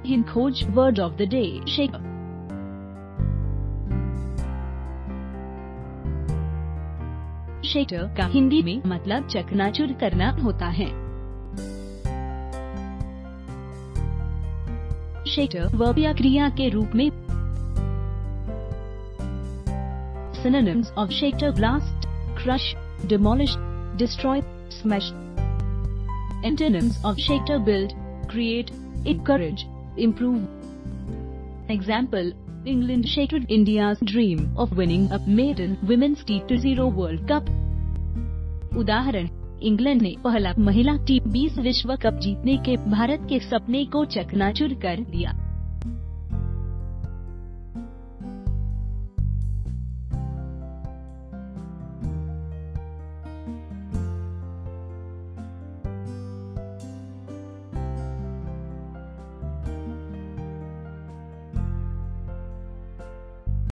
HinKhoj word of the day, shatter. Shatter का हिंदी में मतलब चकनाचूर करना होता है। Shatter वर्ब या क्रिया के रूप में synonyms of shatter: blast, crush, demolish, destroy, smash. Antonyms of shatter: build, create, encourage, improve. Example: England shattered India's dream of winning a maiden women's T20 World Cup. उदाहरण: इंग्लैंड ने पहला महिला T20 विश्व कप जीतने के भारत के सपने को चकनाचूर कर दिया।